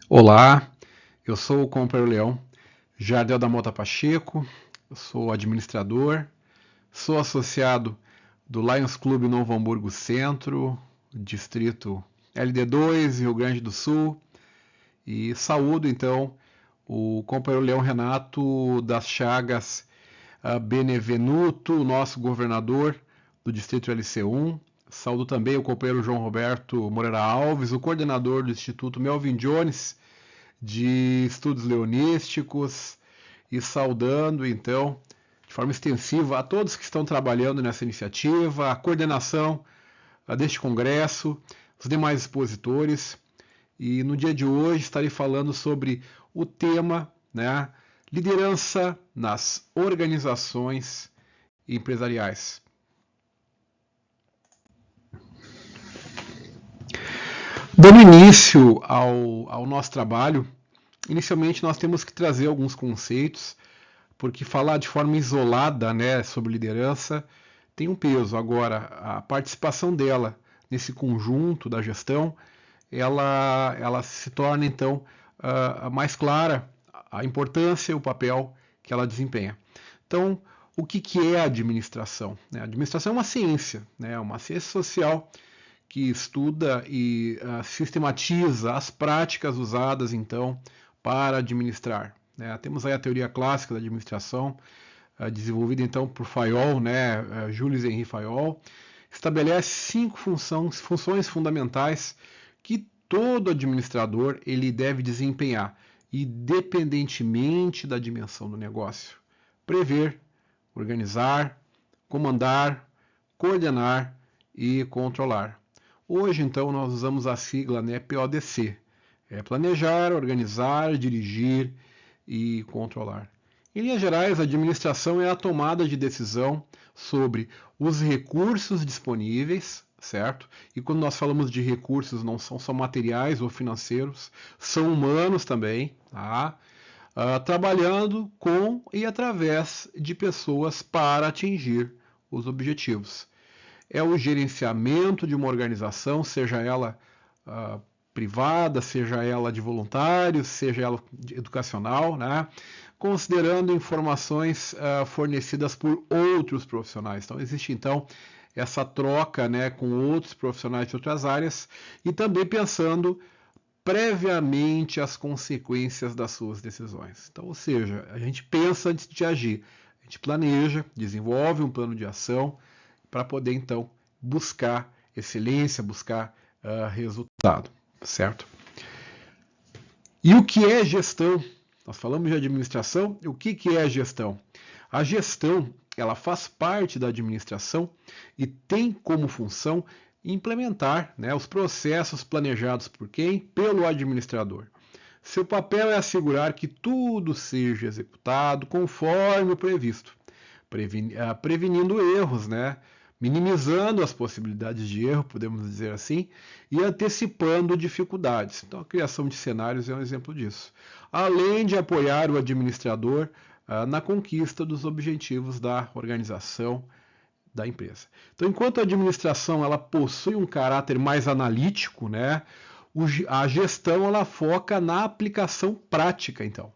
Olá, eu sou o Companheiro Leão, Jardel da Mota Pacheco, eu sou administrador, sou associado do Lions Clube Novo Hamburgo Centro, distrito LD2, Rio Grande do Sul, e saúdo então o Companheiro Leão Renato das Chagas Benevenuto, nosso governador do distrito LC1. Saúdo também o companheiro João Roberto Moreira Alves, o coordenador do Instituto Melvin Jones, de estudos leonísticos, e saudando então de forma extensiva a todos que estão trabalhando nessa iniciativa, a coordenação deste congresso, os demais expositores. E no dia de hoje estarei falando sobre o tema, né, liderança nas organizações empresariais. Dando início ao nosso trabalho, inicialmente nós temos que trazer alguns conceitos, porque falar de forma isolada, né, sobre liderança tem um peso. Agora, a participação dela nesse conjunto da gestão, ela se torna então mais clara a importância e o papel que ela desempenha. Então, o que é a administração? A administração é uma ciência social que estuda e sistematiza as práticas usadas então para administrar. Temos aí a teoria clássica da administração, desenvolvida então por Fayol, Jules Henri Fayol, estabelece 5 funções fundamentais que todo administrador ele deve desempenhar, independentemente da dimensão do negócio: prever, organizar, comandar, coordenar e controlar. Hoje, então, nós usamos a sigla PODC. Planejar, organizar, dirigir e controlar. Em linhas gerais, a administração é a tomada de decisão sobre os recursos disponíveis, certo? E quando nós falamos de recursos, não são só materiais ou financeiros, são humanos também, tá? Trabalhando com e através de pessoas para atingir os objetivos. É o gerenciamento de uma organização, seja ela privada, seja ela de voluntários, seja ela educacional, né? Considerando informações fornecidas por outros profissionais. Então, existe então essa troca, né, com outros profissionais de outras áreas, e também pensando previamente as consequências das suas decisões. Então, ou seja, a gente pensa antes de agir, a gente planeja, desenvolve um plano de ação para poder então buscar excelência, buscar resultado, certo? E o que é gestão? Nós falamos de administração, e o que é a gestão? A gestão, ela faz parte da administração e tem como função implementar, né, os processos planejados por quem? Pelo administrador. Seu papel é assegurar que tudo seja executado conforme o previsto, prevenindo erros, né, minimizando as possibilidades de erro, podemos dizer assim, e antecipando dificuldades. Então, a criação de cenários é um exemplo disso. Além de apoiar o administrador na conquista dos objetivos da organização da empresa. Então, enquanto a administração ela possui um caráter mais analítico, né, a gestão ela foca na aplicação prática, então.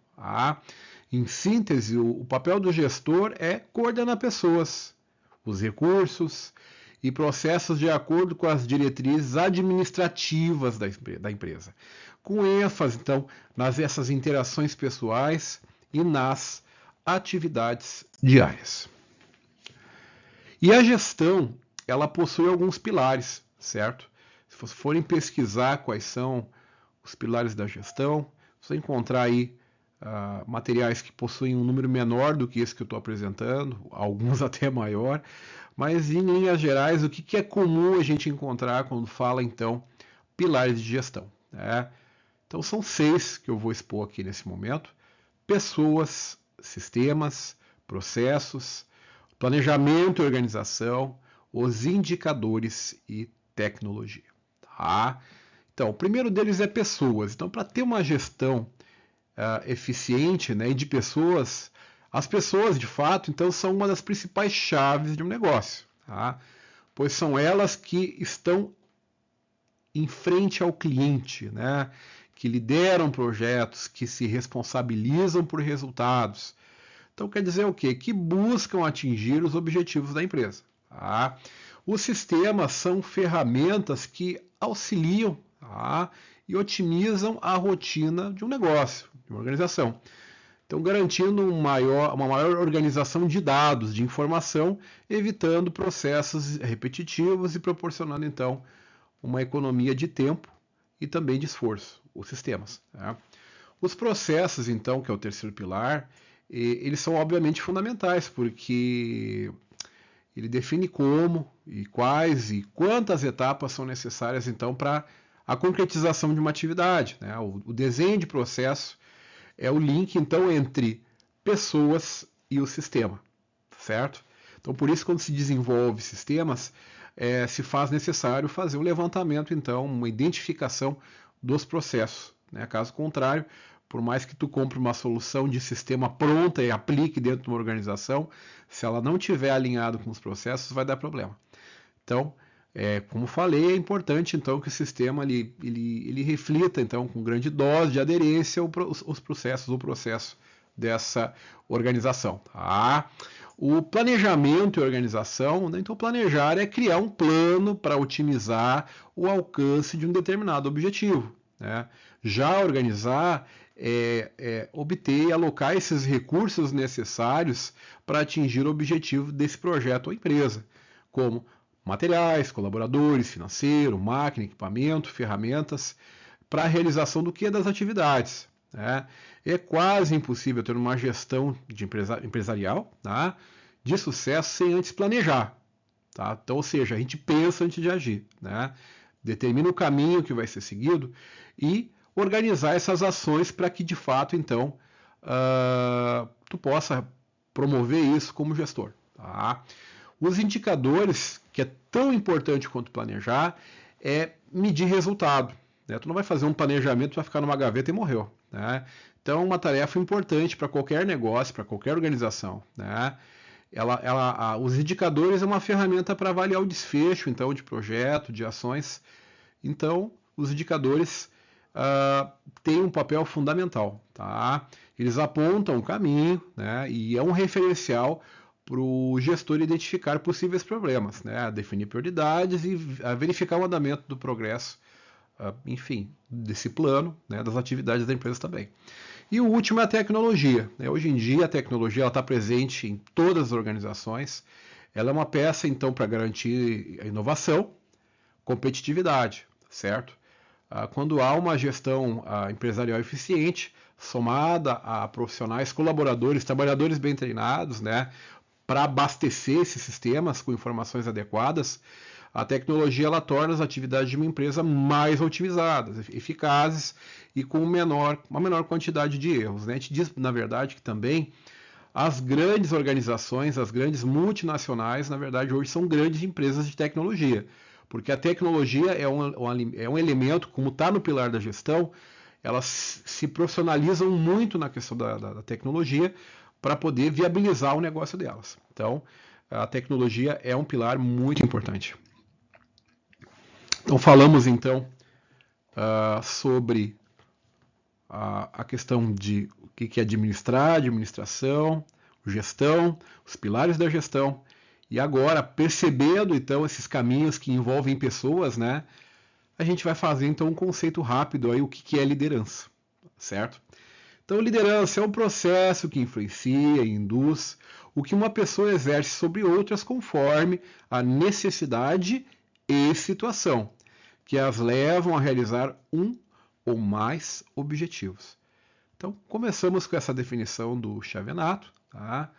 Em síntese, o papel do gestor é coordenar pessoas, os recursos e processos de acordo com as diretrizes administrativas da empresa, com ênfase, então, nessas interações pessoais e nas atividades diárias. E a gestão, ela possui alguns pilares, certo? Se vocês forem pesquisar quais são os pilares da gestão, você vai encontrar aí materiais que possuem um número menor do que esse que eu estou apresentando, alguns até maior, mas em linhas gerais, o que é comum a gente encontrar quando fala, então, pilares de gestão, né? Então, são 6 que eu vou expor aqui nesse momento: pessoas, sistemas, processos, planejamento e organização, os indicadores e tecnologia. Tá? Então, o primeiro deles é pessoas. Então, para ter uma gestão eficiente, né, e de pessoas, as pessoas, de fato, então, são uma das principais chaves de um negócio, tá? Pois são elas que estão em frente ao cliente, né, que lideram projetos, que se responsabilizam por resultados. Então quer dizer o quê? Que buscam atingir os objetivos da empresa. Tá? Os sistemas são ferramentas que auxiliam, tá? E otimizam a rotina de um negócio, de uma organização. Então, garantindo uma maior organização de dados, de informação, evitando processos repetitivos e proporcionando, então, uma economia de tempo e também de esforço, os sistemas. Tá? Os processos, então, que é o terceiro pilar, eles são obviamente fundamentais, porque ele define como e quais e quantas etapas são necessárias, então, para a concretização de uma atividade. Né? O desenho de processo é o link, então, entre pessoas e o sistema, certo? Então, por isso, quando se desenvolve sistemas, se faz necessário fazer um levantamento, então, uma identificação dos processos. Né? Caso contrário, por mais que tu compre uma solução de sistema pronta e aplique dentro de uma organização, se ela não estiver alinhada com os processos, vai dar problema. Então, como falei, é importante então que o sistema ele reflita então com grande dose de aderência os processos, o processo dessa organização. Tá? O planejamento e organização, né? Então planejar é criar um plano para otimizar o alcance de um determinado objetivo. Né? Já organizar obter e alocar esses recursos necessários para atingir o objetivo desse projeto ou empresa, como materiais, colaboradores, financeiro, máquina, equipamento, ferramentas, para a realização do que? Das atividades. Né? É quase impossível ter uma gestão de empresarial, tá? De sucesso sem antes planejar. Tá? Então, ou seja, a gente pensa antes de agir. Né? Determina o caminho que vai ser seguido e organizar essas ações para que, de fato, então, tu possa promover isso como gestor. Tá? Os indicadores, que é tão importante quanto planejar, é medir resultado. Né? Tu não vai fazer um planejamento, vai ficar numa gaveta e morreu. Né? Então, é uma tarefa importante para qualquer negócio, para qualquer organização. Né? Os indicadores é uma ferramenta para avaliar o desfecho, então, de projeto, de ações. Então, os indicadores têm um papel fundamental. Tá? Eles apontam o caminho, né? E é um referencial para o gestor identificar possíveis problemas, né? Definir prioridades e verificar o andamento do progresso, enfim, desse plano, né? Das atividades da empresa também. E o último é a tecnologia. Né? Hoje em dia a tecnologia está presente em todas as organizações. Ela é uma peça, então, para garantir a inovação, competitividade, certo? Quando há uma gestão empresarial eficiente, somada a profissionais, colaboradores, trabalhadores bem treinados, né, para abastecer esses sistemas com informações adequadas, a tecnologia ela torna as atividades de uma empresa mais otimizadas, eficazes e com uma menor quantidade de erros. Né? A gente diz, na verdade, que também as grandes organizações, as grandes multinacionais, na verdade, hoje são grandes empresas de tecnologia. Porque a tecnologia é um elemento, como está no pilar da gestão, elas se profissionalizam muito na questão da tecnologia para poder viabilizar o negócio delas. Então, a tecnologia é um pilar muito importante. Então, falamos então sobre a questão de o que é administrar, administração, gestão, os pilares da gestão. E agora, percebendo então esses caminhos que envolvem pessoas, né, a gente vai fazer então um conceito rápido aí, o que é liderança, certo? Então, liderança é um processo que influencia e induz o que uma pessoa exerce sobre outras conforme a necessidade e situação, que as levam a realizar um ou mais objetivos. Então, começamos com essa definição do Xavenato, tá?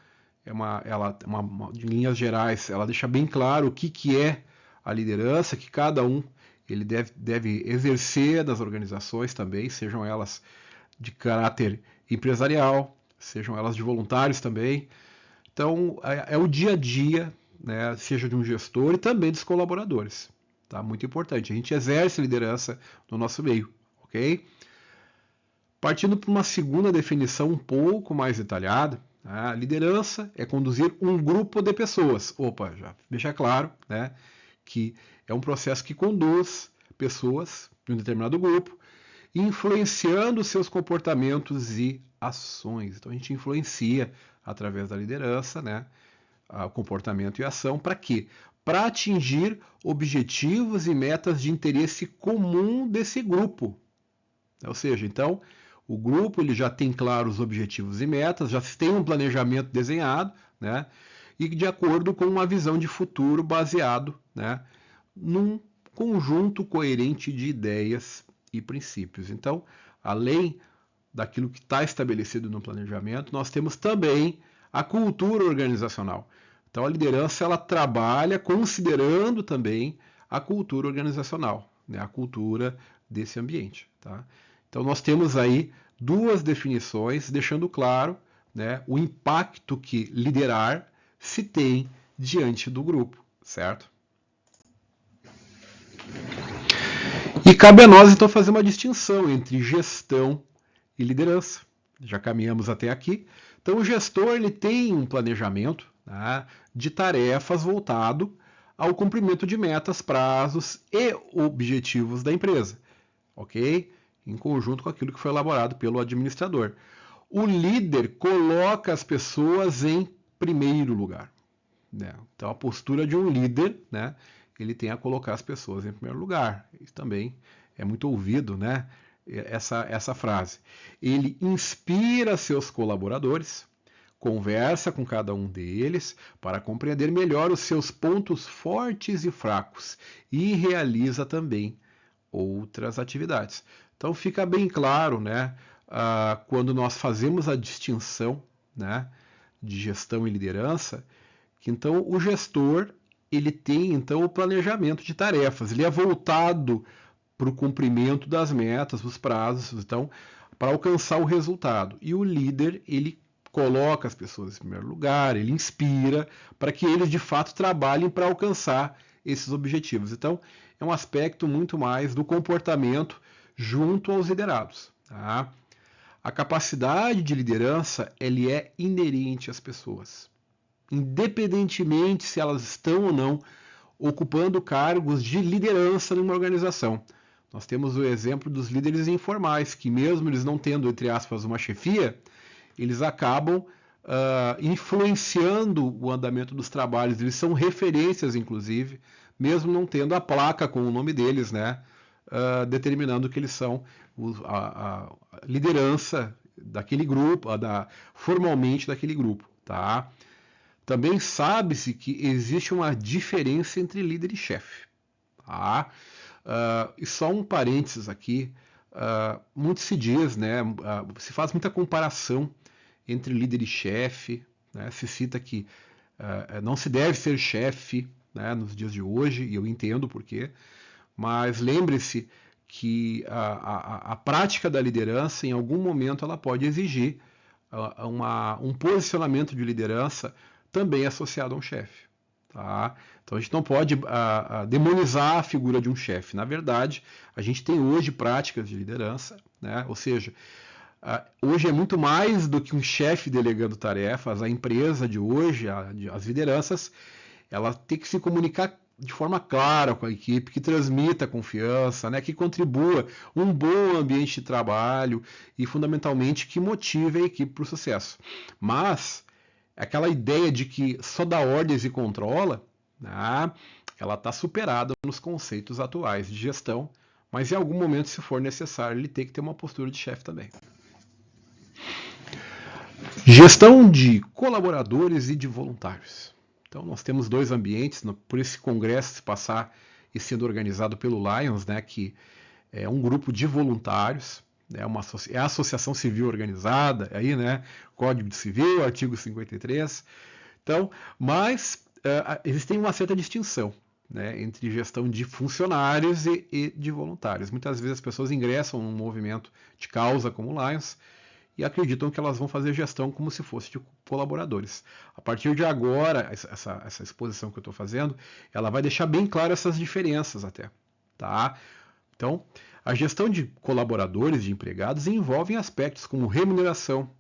De linhas gerais, ela deixa bem claro o que é a liderança, que cada um ele deve exercer nas organizações também, sejam elas de caráter empresarial, sejam elas de voluntários também. Então, é o dia a dia, né, seja de um gestor e também dos colaboradores. Tá? Muito importante. A gente exerce liderança no nosso meio, ok? Partindo para uma segunda definição um pouco mais detalhada, a liderança é conduzir um grupo de pessoas. Opa, já deixa claro, né, que é um processo que conduz pessoas de um determinado grupo influenciando seus comportamentos e ações. Então a gente influencia através da liderança, né, o comportamento e a ação, para quê? Para atingir objetivos e metas de interesse comum desse grupo. Ou seja, então, o grupo ele já tem claros os objetivos e metas, já tem um planejamento desenhado, né, e de acordo com uma visão de futuro baseado, né, num conjunto coerente de ideias e princípios. Então, além daquilo que está estabelecido no planejamento, nós temos também a cultura organizacional. Então, a liderança ela trabalha considerando também a cultura organizacional, né, a cultura desse ambiente. Tá? Então, nós temos aí duas definições, deixando claro, né, o impacto que liderar se tem diante do grupo, certo? E cabe a nós, então, fazer uma distinção entre gestão e liderança. Já caminhamos até aqui. Então, o gestor ele tem um planejamento, né, de tarefas voltado ao cumprimento de metas, prazos e objetivos da empresa, ok? Em conjunto com aquilo que foi elaborado pelo administrador. O líder coloca as pessoas em primeiro lugar, né? Então, a postura de um líder, né, ele tem a colocar as pessoas em primeiro lugar. Isso também é muito ouvido, né, essa frase. Ele inspira seus colaboradores, conversa com cada um deles para compreender melhor os seus pontos fortes e fracos e realiza também outras atividades. Então fica bem claro, né, quando nós fazemos a distinção, né, de gestão e liderança, que então o gestor ele tem então o planejamento de tarefas, ele é voltado para o cumprimento das metas, dos prazos, então para alcançar o resultado. E o líder ele coloca as pessoas em primeiro lugar, ele inspira para que eles de fato trabalhem para alcançar esses objetivos. Então é um aspecto muito mais do comportamento junto aos liderados. Tá? A capacidade de liderança ele é inerente às pessoas, independentemente se elas estão ou não ocupando cargos de liderança numa organização. Nós temos o exemplo dos líderes informais, que mesmo eles não tendo, entre aspas, uma chefia, eles acabam influenciando o andamento dos trabalhos. Eles são referências, inclusive, mesmo não tendo a placa com o nome deles, né, determinando que eles são a liderança daquele grupo, formalmente daquele grupo. Tá? Também sabe-se que existe uma diferença entre líder e chefe. Tá? E só um parênteses aqui, muito se diz, né, se faz muita comparação entre líder e chefe, né, se cita que não se deve ser chefe, né, nos dias de hoje, e eu entendo por quê, mas lembre-se que a prática da liderança, em algum momento, ela pode exigir um posicionamento de liderança também associado a um chefe. Tá? Então a gente não pode demonizar a figura de um chefe. Na verdade, a gente tem hoje práticas de liderança, né? Ou seja, hoje é muito mais do que um chefe delegando tarefas. A empresa de hoje, as lideranças, ela tem que se comunicar de forma clara com a equipe, que transmita confiança, né, que contribua um bom ambiente de trabalho e, fundamentalmente, que motive a equipe para o sucesso. Mas aquela ideia de que só dá ordens e controla, né, ela está superada nos conceitos atuais de gestão, mas em algum momento, se for necessário, ele tem que ter uma postura de chefe também. Gestão de colaboradores e de voluntários. Então, nós temos dois ambientes, por esse congresso se passar e sendo organizado pelo Lions, né, que é um grupo de voluntários, né, é a associação civil organizada, aí, né, Código Civil, artigo 53. Então, mas existe uma certa distinção, né, entre gestão de funcionários e de voluntários. Muitas vezes as pessoas ingressam num movimento de causa como o Lions, e acreditam que elas vão fazer gestão como se fosse de colaboradores. A partir de agora, essa exposição que eu estou fazendo, ela vai deixar bem claro essas diferenças até. Tá? Então, a gestão de colaboradores, de empregados, envolve aspectos como remuneração,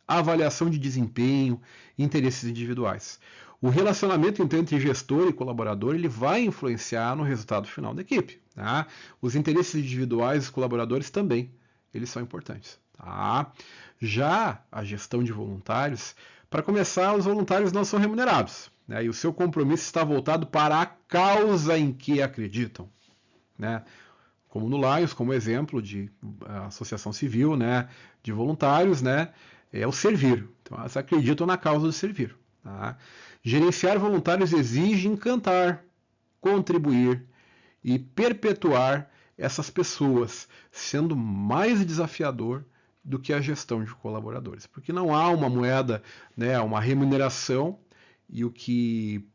avaliação de desempenho, interesses individuais. O relacionamento então, entre gestor e colaborador ele vai influenciar no resultado final da equipe. Tá? Os interesses individuais dos colaboradores também, eles são importantes. Tá? Já a gestão de voluntários, para começar, os voluntários não são remunerados, né? E o seu compromisso está voltado para a causa em que acreditam, né? Como no Lions, como exemplo de associação civil, né, de voluntários, né, é o servir. Então, elas acreditam na causa do servir. Tá? Gerenciar voluntários exige encantar, contribuir e perpetuar essas pessoas, sendo mais desafiador do que a gestão de colaboradores, porque não há uma moeda, né, uma remuneração, e o que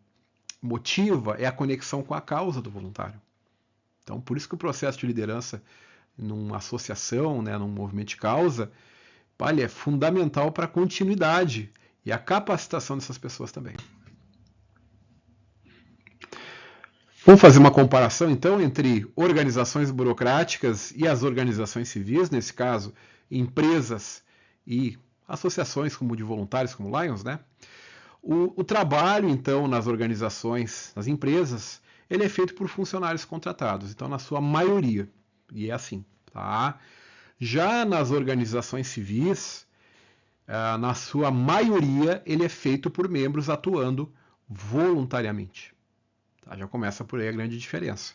motiva é a conexão com a causa do voluntário. Então, por isso que o processo de liderança numa associação, né, num movimento de causa, é fundamental para a continuidade e a capacitação dessas pessoas também. Vamos fazer uma comparação, então, entre organizações burocráticas e as organizações civis, nesse caso, empresas e associações como de voluntários, como Lions, né? O trabalho, então, nas organizações, nas empresas, ele é feito por funcionários contratados, então, na sua maioria, e é assim, tá? Já nas organizações civis, na sua maioria, ele é feito por membros atuando voluntariamente. Tá? Já começa por aí a grande diferença.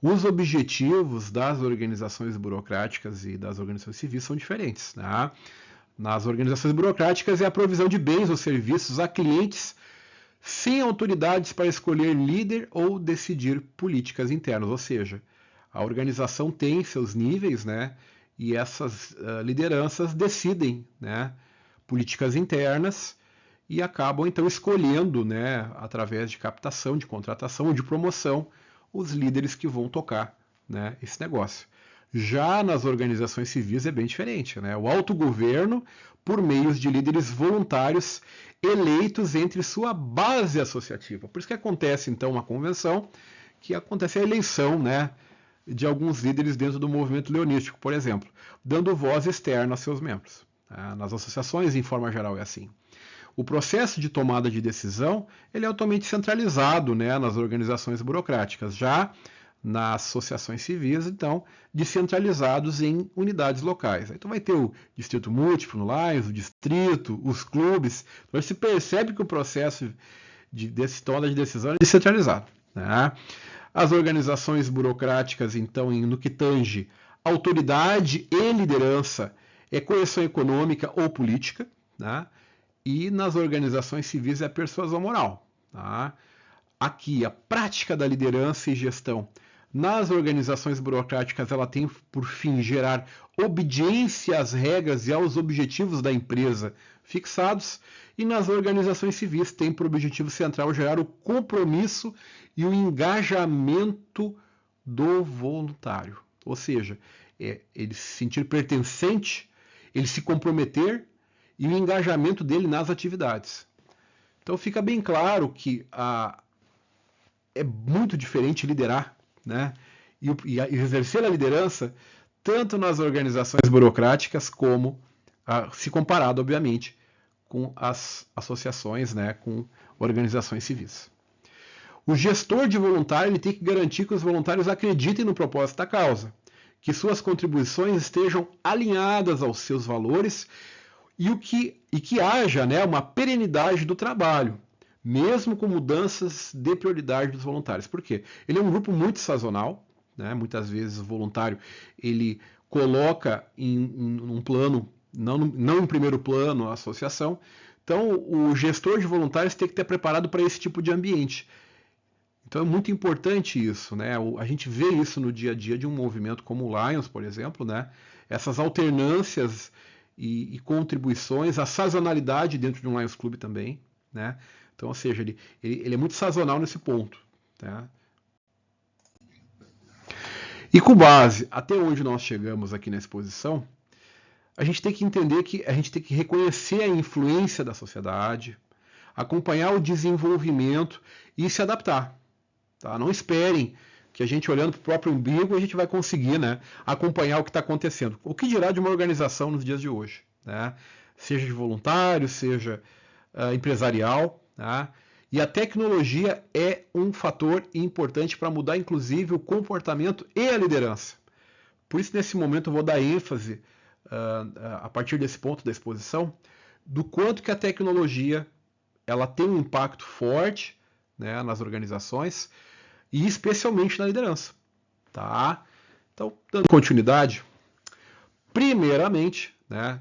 Os objetivos das organizações burocráticas e das organizações civis são diferentes. Né? Nas organizações burocráticas é a provisão de bens ou serviços a clientes sem autoridades para escolher líder ou decidir políticas internas. Ou seja, a organização tem seus níveis, né? E essas lideranças decidem, né, políticas internas e acabam então escolhendo, né, através de captação, de contratação ou de promoção, os líderes que vão tocar, né, esse negócio. Já nas organizações civis é bem diferente, né? O autogoverno por meios de líderes voluntários eleitos entre sua base associativa. Por isso que acontece então uma convenção, que acontece a eleição, né, de alguns líderes dentro do movimento leonístico, por exemplo, dando voz externa a seus membros. Nas associações, em forma geral, é assim. O processo de tomada de decisão ele é altamente centralizado, né, nas organizações burocráticas. Já nas associações civis, então, descentralizados em unidades locais. Então vai ter o distrito múltiplo no Lions, o distrito, os clubes. Então se percebe que o processo de tomada de decisão é descentralizado. Né? As organizações burocráticas, então, no que tange autoridade e liderança, é coerção econômica ou política, né? E nas organizações civis é a persuasão moral. Tá? Aqui, a prática da liderança e gestão nas organizações burocráticas, ela tem por fim gerar obediência às regras e aos objetivos da empresa fixados, e nas organizações civis tem por objetivo central gerar o compromisso e o engajamento do voluntário. Ou seja, ele se sentir pertencente, ele se comprometer e o engajamento dele nas atividades. Então fica bem claro que é muito diferente liderar, né? E exercer a liderança tanto nas organizações burocráticas como, se comparado, obviamente, com as associações, né, com organizações civis. O gestor de voluntário ele tem que garantir que os voluntários acreditem no propósito da causa, que suas contribuições estejam alinhadas aos seus valores e que haja, né, uma perenidade do trabalho, mesmo com mudanças de prioridade dos voluntários. Por quê? Ele é um grupo muito sazonal, né? Muitas vezes o voluntário ele coloca em um plano, não em primeiro plano, a associação. Então, o gestor de voluntários tem que estar preparado para esse tipo de ambiente. Então, é muito importante isso, né? A gente vê isso no dia a dia de um movimento como o Lions, por exemplo, né? Essas alternâncias e contribuições, a sazonalidade dentro de um Lions Club também, né? Então, ou seja, ele é muito sazonal nesse ponto. Tá? E com base até onde nós chegamos aqui na exposição, a gente tem que entender que a gente tem que reconhecer a influência da sociedade, acompanhar o desenvolvimento e se adaptar. Tá? Não esperem que a gente, olhando para o próprio umbigo, a gente vai conseguir, né, acompanhar o que está acontecendo. O que dirá de uma organização nos dias de hoje? Né? Seja de voluntário, seja empresarial. Tá? E a tecnologia é um fator importante para mudar, inclusive, o comportamento e a liderança. Por isso, nesse momento, eu vou dar ênfase, a partir desse ponto da exposição, do quanto que a tecnologia ela tem um impacto forte, né, nas organizações e especialmente na liderança. Tá? Então, dando continuidade, primeiramente, né,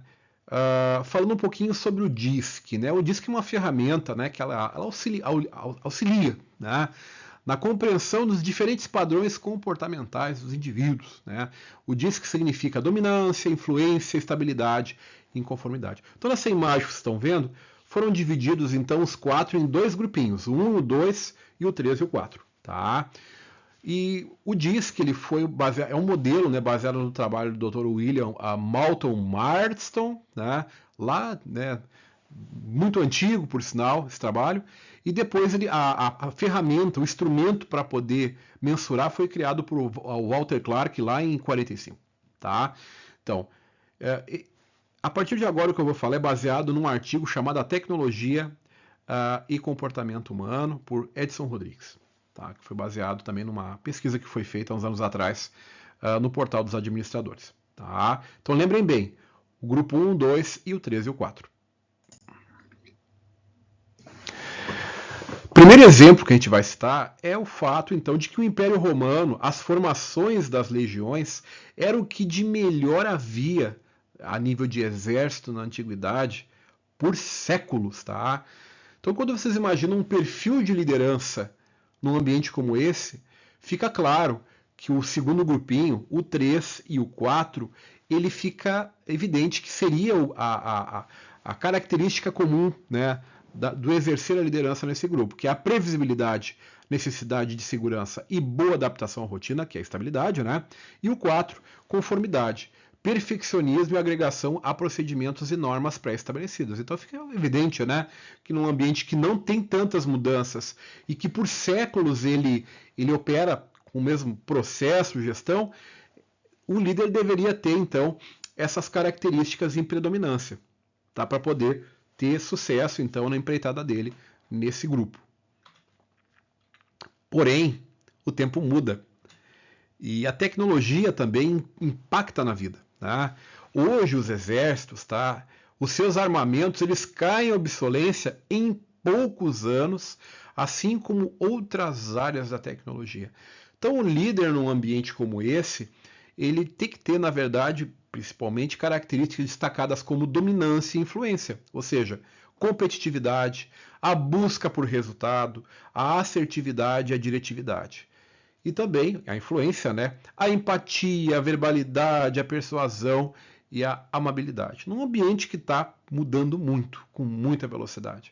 falando um pouquinho sobre o DISC. Né? O DISC é uma ferramenta, né, que ela auxilia, né, na compreensão dos diferentes padrões comportamentais dos indivíduos. Né? O DISC significa dominância, influência, estabilidade e inconformidade. Então, nessa imagem que vocês estão vendo, foram divididos então os 4 em 2 grupinhos, o 1, o 2 e o 3 e o 4. Tá? E o DISC ele foi baseado, é um modelo, né, baseado no trabalho do Dr. William Moulton Marston, né, lá, né, muito antigo, por sinal, esse trabalho. E depois a ferramenta, o instrumento para poder mensurar foi criado por Walter Clark lá em 45. Tá? Então, a partir de agora o que eu vou falar é baseado num artigo chamado A Tecnologia e Comportamento Humano, por Edson Rodrigues. Tá? Que foi baseado também numa pesquisa que foi feita há uns anos atrás no portal dos administradores. Tá? Então lembrem bem, o grupo 1, 2 e o 3 e o 4. O primeiro exemplo que a gente vai citar é o fato, então, de que o Império Romano, as formações das legiões, era o que de melhor havia a nível de exército na antiguidade por séculos. Tá? Então, quando vocês imaginam um perfil de liderança num ambiente como esse, fica claro que o segundo grupinho, o 3 e o 4, ele fica evidente que seria a característica comum, né, do exercer a liderança nesse grupo, que é a previsibilidade, necessidade de segurança e boa adaptação à rotina, que é a estabilidade, né? E o 4, conformidade, perfeccionismo e agregação a procedimentos e normas pré-estabelecidos. Então fica evidente, né, que num ambiente que não tem tantas mudanças e que por séculos ele opera com o mesmo processo de gestão, o líder deveria ter, então, essas características em predominância, tá, para poder ter sucesso, então, na empreitada dele nesse grupo. Porém, o tempo muda e a tecnologia também impacta na vida. Tá? Hoje os exércitos, tá, os seus armamentos, eles caem em obsolescência em poucos anos, assim como outras áreas da tecnologia. Então, o líder num ambiente como esse, ele tem que ter, na verdade, principalmente características destacadas como dominância e influência, ou seja, competitividade, a busca por resultado, a assertividade e a diretividade. E também a influência, né? A empatia, a verbalidade, a persuasão e a amabilidade. Num ambiente que está mudando muito, com muita velocidade.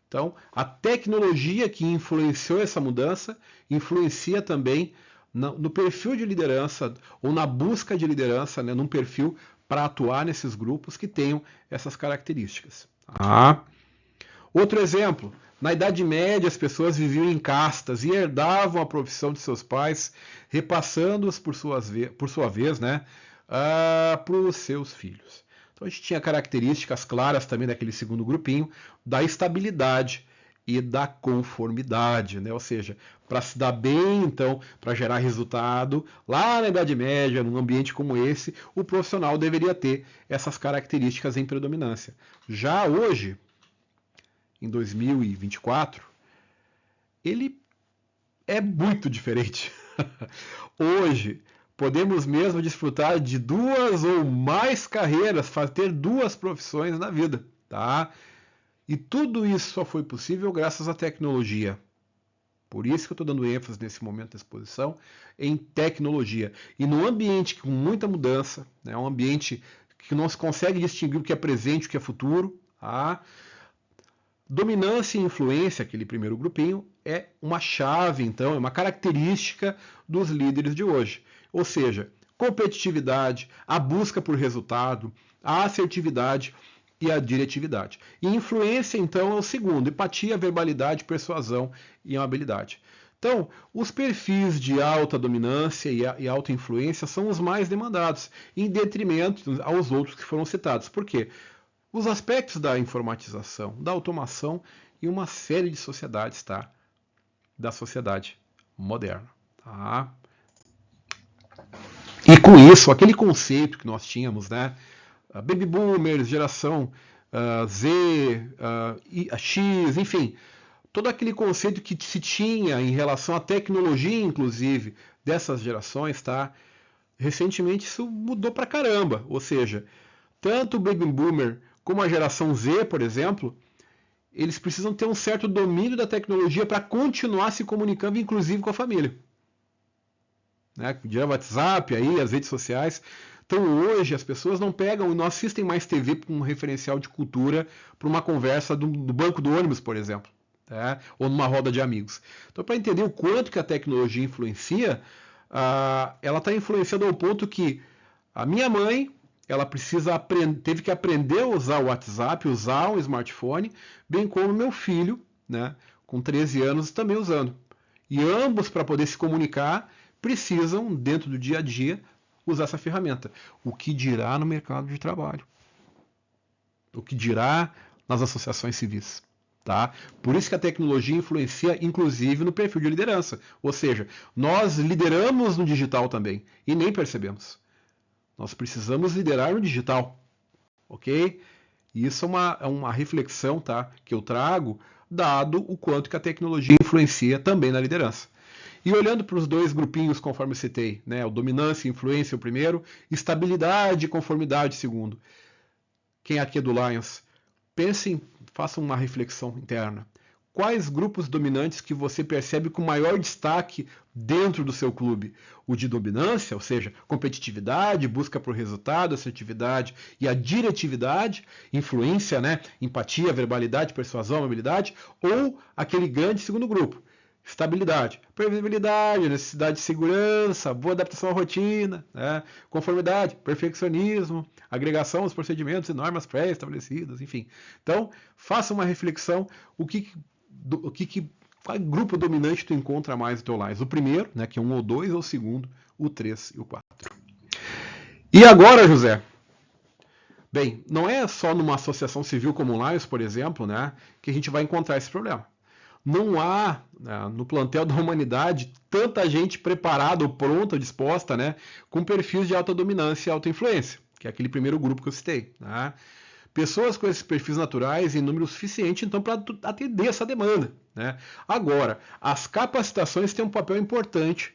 Então, a tecnologia que influenciou essa mudança influencia também no perfil de liderança ou na busca de liderança, né, num perfil para atuar nesses grupos que tenham essas características. Outro exemplo, na Idade Média as pessoas viviam em castas e herdavam a profissão de seus pais, repassando-os por sua vez, né, para os seus filhos. Então a gente tinha características claras também daquele segundo grupinho, da estabilidade e da conformidade, né? Ou seja, para se dar bem, então, para gerar resultado, lá na Idade Média, num ambiente como esse, o profissional deveria ter essas características em predominância. Já hoje, em 2024, ele é muito diferente. Hoje, podemos mesmo desfrutar de 2 ou mais carreiras, ter 2 profissões na vida, tá? E tudo isso só foi possível graças à tecnologia. Por isso que eu estou dando ênfase nesse momento da exposição em tecnologia. E num ambiente com muita mudança, né, um ambiente que não se consegue distinguir o que é presente e o que é futuro, tá? Dominância e influência, aquele primeiro grupinho, é uma chave, então, é uma característica dos líderes de hoje. Ou seja, competitividade, a busca por resultado, a assertividade e a diretividade. E influência, então, é o segundo: empatia, verbalidade, persuasão e amabilidade. Então, os perfis de alta dominância e alta influência são os mais demandados, em detrimento aos outros que foram citados. Por quê? os aspectos da informatização, da automação e uma série de sociedades, tá? Da sociedade moderna, tá? E com isso, aquele conceito que nós tínhamos, né? Baby Boomers, geração Z, X, enfim, todo aquele conceito que se tinha em relação à tecnologia, inclusive, dessas gerações, tá? Recentemente isso mudou pra caramba, ou seja, tanto o Baby Boomer como a geração Z, por exemplo, eles precisam ter um certo domínio da tecnologia para continuar se comunicando, inclusive com a família. Né? Via WhatsApp, aí, as redes sociais. Então hoje as pessoas não pegam, não assistem mais TV como um referencial de cultura para uma conversa do banco do ônibus, por exemplo. Tá? Ou numa roda de amigos. Então, para entender o quanto que a tecnologia influencia, ela está influenciando ao ponto que a minha mãe, ela teve que aprender a usar o WhatsApp, usar um smartphone, bem como meu filho, né, com 13 anos, também usando. E ambos, para poder se comunicar, precisam, dentro do dia a dia, usar essa ferramenta. O que dirá no mercado de trabalho? O que dirá nas associações civis? Tá? Por isso que a tecnologia influencia, inclusive, no perfil de liderança. Ou seja, nós lideramos no digital também e nem percebemos. Nós precisamos liderar no digital, ok? E isso é uma reflexão, tá, que eu trago, dado o quanto que a tecnologia influencia também na liderança. E olhando para os dois grupinhos, conforme eu citei, né, o dominância e influência, o primeiro, estabilidade e conformidade, o segundo. Quem aqui é do Lions, pensem, façam uma reflexão interna. Quais grupos dominantes que você percebe com maior destaque dentro do seu clube? O de dominância, ou seja, competitividade, busca por resultado, assertividade e a diretividade, influência, né? Empatia, verbalidade, persuasão, amabilidade, ou aquele grande segundo grupo, estabilidade, previsibilidade, necessidade de segurança, boa adaptação à rotina, né? Conformidade, perfeccionismo, agregação aos procedimentos e normas pré-estabelecidas, enfim. Então, faça uma reflexão, qual grupo dominante tu encontra mais no teu Lions? O primeiro, né, que é 1 ou 2, ou o segundo, o 3 e o 4. E agora, José? Bem, não é só numa associação civil como o Lions, por exemplo, né, que a gente vai encontrar esse problema. Não há, né, no plantel da humanidade, tanta gente preparada, ou pronta, disposta, né, com perfis de alta dominância e alta influência, que é aquele primeiro grupo que eu citei. Né? Pessoas com esses perfis naturais em número suficiente, então, para atender essa demanda. Né? Agora, as capacitações têm um papel importante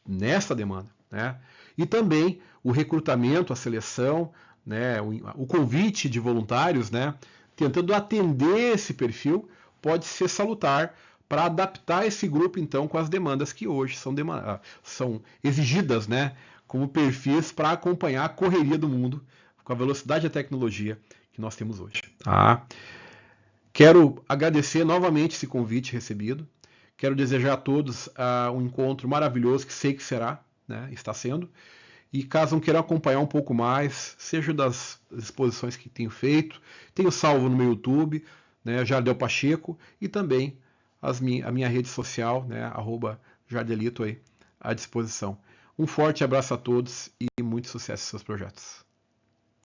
nessa demanda. Né? E também o recrutamento, a seleção, né, o convite de voluntários, né, tentando atender esse perfil, pode ser salutar para adaptar esse grupo, então, com as demandas que hoje são exigidas, né, como perfis para acompanhar a correria do mundo com a velocidade da tecnologia que nós temos hoje. Tá? Quero agradecer novamente esse convite recebido. Quero desejar a todos um encontro maravilhoso, que sei que será, né, está sendo. E caso queiram acompanhar um pouco mais, seja das exposições que tenho feito, tenho salvo no meu YouTube, né, Jardel Pacheco, e também a minha rede social, né, @jardelito aí, à disposição. Um forte abraço a todos e muito sucesso em seus projetos.